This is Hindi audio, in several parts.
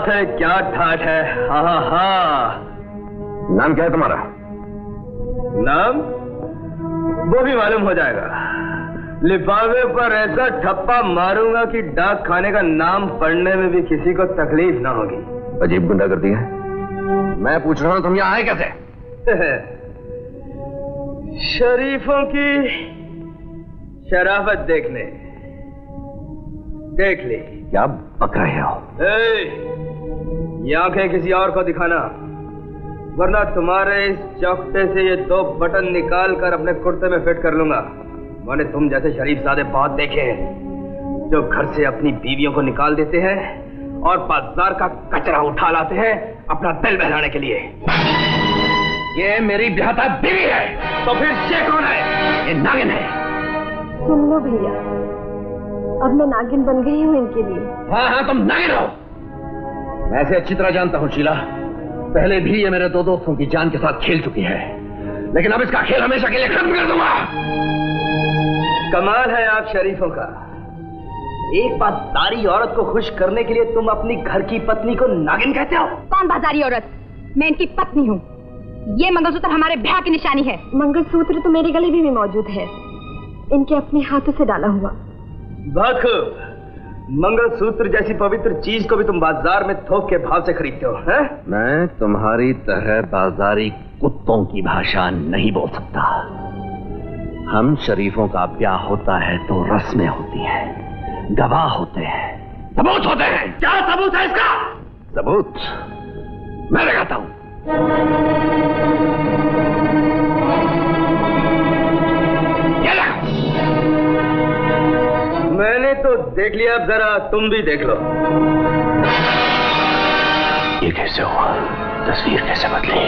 बात है, क्या ठाठ है। हाँ हाँ। नाम क्या है तुम्हारा? नाम वो भी मालूम हो जाएगा। लिफाफे पर ऐसा ठप्पा मारूंगा कि डाक खाने का नाम पढ़ने में भी किसी को तकलीफ ना होगी। अजीब गुंडागर्दी है। मैं पूछ रहा हूँ तुम यहाँ आए कैसे? शरीफों की शराफत देखने। देख ले। क्या बक रहे हो? ये आंखें किसी और को दिखाना, वरना तुम्हारे इस चौकटे से ये 2 बटन निकाल कर अपने कुर्ते में फिट कर लूंगा। मैंने तुम जैसे शरीफ सादे बहुत देखे हैं जो घर से अपनी बीवियों को निकाल देते हैं और बाजार का कचरा उठा लाते हैं अपना दिल बहलाने के लिए। ये मेरी ब्याहता बीवी है। तो फिर ये कौन है? ये नागिन है। सुन लो भैया, अब मैं नागिन बन गई हूँ इनके लिए। हाँ हाँ, तुम नागिन हो। मैं इसे अच्छी तरह जानता हूँ शीला। पहले भी ये मेरे 2 दोस्तों की जान के साथ खेल चुकी है, लेकिन अब इसका खेल हमेशा के लिए खत्म कर दूंगा। कमाल है आप शरीफों का। एक बाजारी औरत को खुश करने के लिए तुम अपनी घर की पत्नी को नागिन कहते हो? कौन बाजारी औरत? मैं इनकी पत्नी हूँ। ये मंगलसूत्र हमारे ब्याह की निशानी है। मंगलसूत्र तो मेरे गले में भी मौजूद है, इनके अपने हाथों से डाला हुआ। बहुत खूब। मंगलसूत्र जैसी पवित्र चीज को भी तुम बाजार में थोक के भाव से खरीदते हो, हैं? मैं तुम्हारी तरह बाजारी कुत्तों की भाषा नहीं बोल सकता। हम शरीफों का ब्याह होता है तो रस्में होती हैं, गवाह होते हैं, सबूत होते हैं। क्या सबूत है इसका? सबूत मैं लगाता हूं। मैंने तो देख लिया, अब जरा तुम भी देख लो। ये कैसे हुआ? तस्वीर कैसे बदली?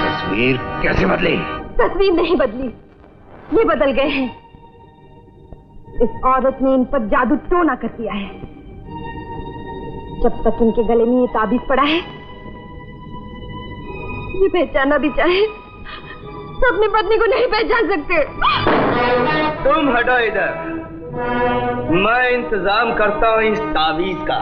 तस्वीर कैसे बदली? तस्वीर नहीं बदली, ये बदल गए हैं। इस औरत ने इन पर जादू टोना कर दिया है। जब तक इनके गले में ये ताबीज पड़ा है, ये पहचाना भी चाहे तो अपनी पत्नी को नहीं पहचान सकते। तुम हटो इधर, मैं इंतजाम करता हूं इस ताबीज का।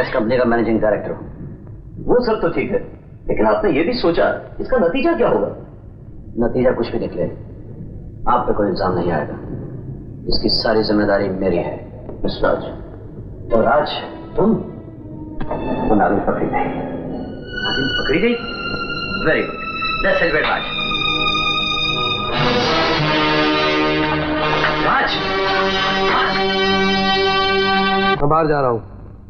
कंपनी का मैनेजिंग डायरेक्टर हूं। वो सब तो ठीक है, लेकिन आपने ये भी सोचा इसका नतीजा क्या होगा? नतीजा कुछ भी निकले, आप पे कोई इल्जाम नहीं आएगा। इसकी सारी जिम्मेदारी मेरी है, मिस राज। और राज, तुम नागिन पकड़ी गई। नागिन पकड़ी गई? वेरी गुड, लेट्स सेलिब्रेट राज। राज, मैं बाहर जा रहा हूँ।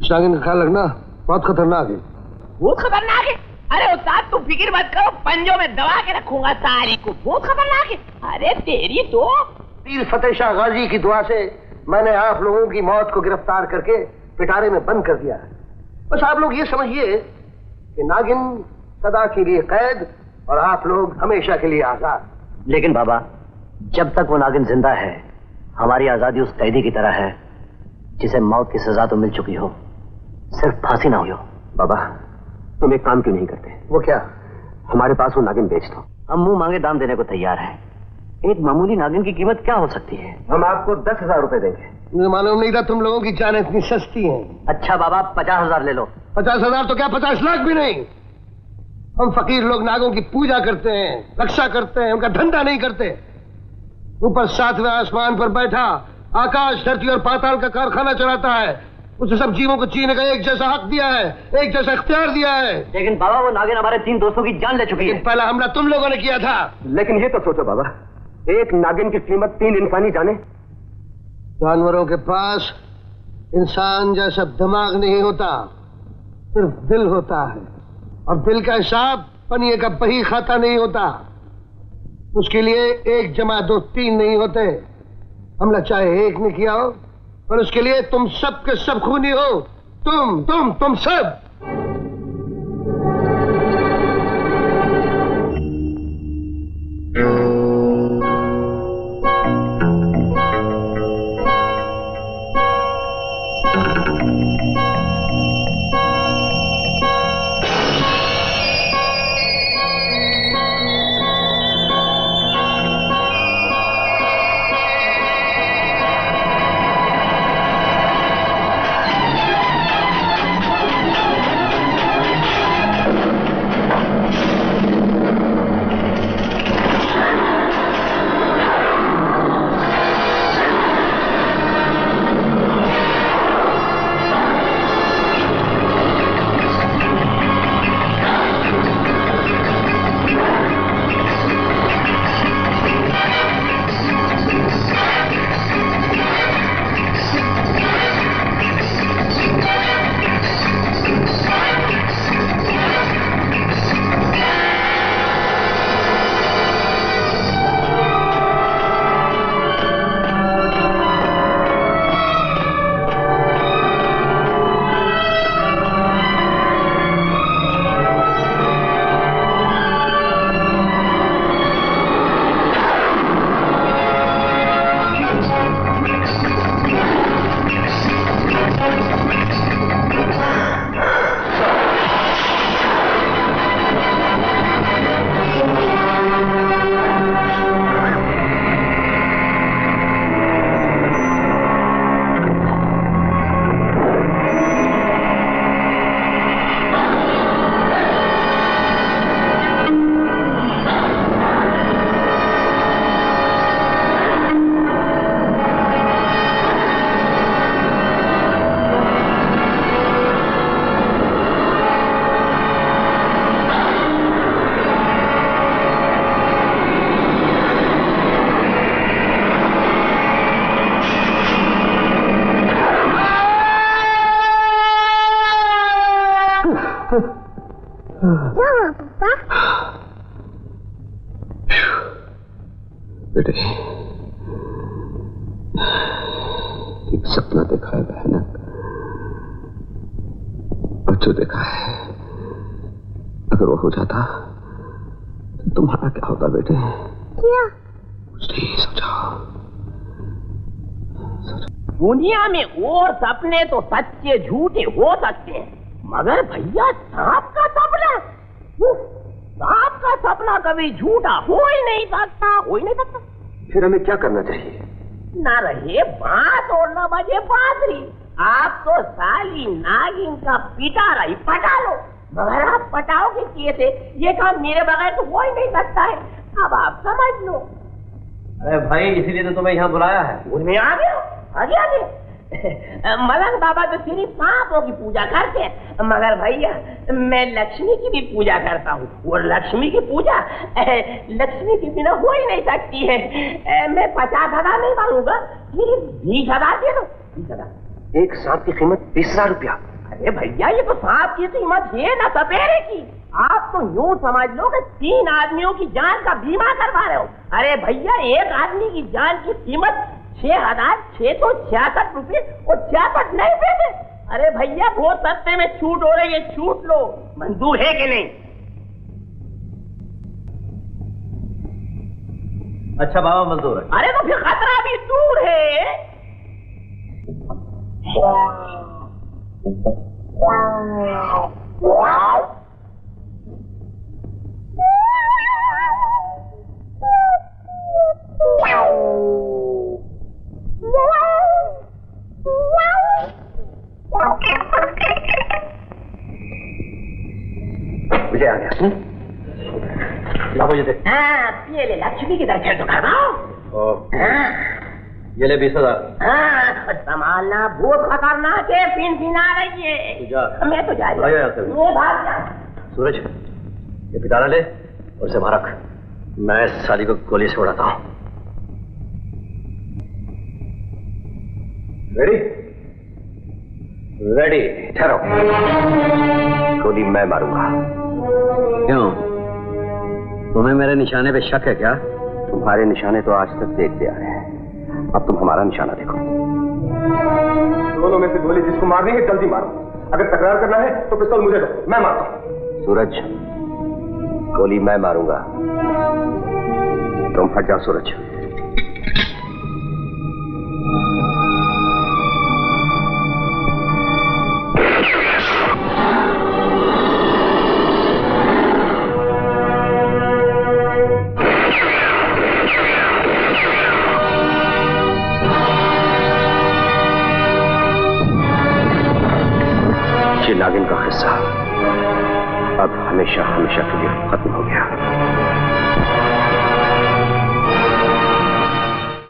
नागिन का ख्याल रखना, बहुत खतरनाक है। बहुत खतरनाक है? अरे उस्ताद तुम फिक्र मत करो, पंजों में दबा के रखूंगा सारी को। बहुत खतरनाक है। अरे तेरी तो पीर फतेह शाह गाजी की दुआ से मैंने आप लोगों की मौत को गिरफ्तार करके पिटारे में बंद कर दिया है। बस आप लोग ये समझिए कि नागिन सदा के लिए कैद और आप लोग हमेशा के लिए आजाद। लेकिन बाबा, जब तक वो नागिन जिंदा है, हमारी आजादी उस कैदी की तरह है जिसे मौत की सजा तो मिल चुकी हो, सिर्फ फांसी ना हुई हो। बाबा, तुम एक काम क्यों नहीं करते? वो क्या? हमारे पास वो नागिन बेच दो। हम मुंह मांगे दाम देने को तैयार हैं। एक मामूली नागिन की कीमत क्या हो सकती है? हम आपको 10,000 रुपए देंगे। मुझे मालूम नहीं था तुम लोगों की जान इतनी सस्ती है। अच्छा बाबा, 50,000 ले लो। 50,000 तो क्या, 50 लाख भी नहीं। हम फकीर लोग नागों की पूजा करते हैं, रक्षा करते हैं, उनका धंधा नहीं करते। ऊपर 7वें आसमान पर बैठा आकाश, धरती और पाताल का कारखाना चलाता है। उसे सब जीवों को जीने का एक जैसा हक दिया है, एक जैसा इख्तियार दिया है। लेकिन बाबा, वो नागिन हमारे 3 दोस्तों की जान ले चुकी है। पहला हमला तुम लोगों ने किया था। लेकिन ये तो सोचो बाबा, एक नागिन की कीमत 3 इंसानी जाने। जानवरों के पास इंसान जैसा दिमाग नहीं होता, सिर्फ दिल होता है। और दिल का हिसाब पनिये का बही खाता नहीं होता। उसके लिए 1 जमा 2 3 नहीं होते। हमला चाहे एक ने किया हो, पर उसके लिए तुम सब के सब खूनी हो। तुम सब। बेटे, एक सपना देखा है भयानक, और जो देखा है अगर वो हो जाता तो तुम्हारा क्या होता बेटे? क्या? कुछ नहीं, सोचो। दुनिया में और सपने तो सच्चे झूठे हो सकते हैं, मगर भैया सांप का सपना, सांप का सपना कभी झूठा हो ही नहीं सकता, हो ही नहीं सकता। फिर हमें क्या करना चाहिए? ना रहे बात और ना बजे बादरी। आप तो साली नागिन का पिटारा ही पटा लो, मगर आप पटाओगे कैसे? ये काम मेरे बगैर तो हो ही नहीं सकता है। अब आप समझ लो। अरे भाई, इसीलिए तो तुम्हें यहाँ बुलाया है। उनमें आ गए, आगे आगे। मलंग बाबा तो सिर्फ सांपों की पूजा करते हैं, मगर भैया मैं लक्ष्मी की भी पूजा करता हूँ, और लक्ष्मी की पूजा लक्ष्मी के बिना हो ही नहीं सकती है। मैं 50,000 नहीं मांगूंगा, सिर्फ 20,000 दे दो। 20,000। एक सांप की कीमत 20,000 रुपया? अरे भैया, ये तो सांप की कीमत है ना सपेरे की। आप तो यूं समझ लो कि 3 आदमियों की जान का बीमा करवा रहे हो। अरे भैया, एक आदमी की जान की कीमत 6,666 रुपये और 66 नहीं पैसे। अरे भैया बहुत सस्ते में छूट हो रही है, छूट लो। मंजूर है कि नहीं? अच्छा बाबा मंजूर है। अरे तो फिर खतरा भी दूर है। विजय आ गया। लाओ मुझे दे। ये ले लक्ष्मी के दर्शन तो करवाओ। ये ले 20,000। संभालना, बहुत खतरनाक है, फिन आ रही है। मैं तो जा रही हूँ। वो भाग जा। सूरज, ये पिटारा ले और इसे वहां रख। मैं इस साली को गोली से उड़ाता हूँ। रेडी? रेडी। ठहरो। गोली मैं मारूंगा। क्यों? तुम्हें मेरे निशाने पे शक है क्या? तुम्हारे निशाने तो आज तक देखते आ रहे हैं, अब तुम हमारा निशाना देखो। दोनों में से गोली जिसको मारनी है जल्दी मारो। अगर तकरार करना है तो पिस्तौल मुझे दो, मैं मारता हूँ। सूरज, गोली मैं मारूंगा, तुम हट जाओ। सूरज, नागिन का किस्सा अब हमेशा हमेशा के लिए खत्म हो गया।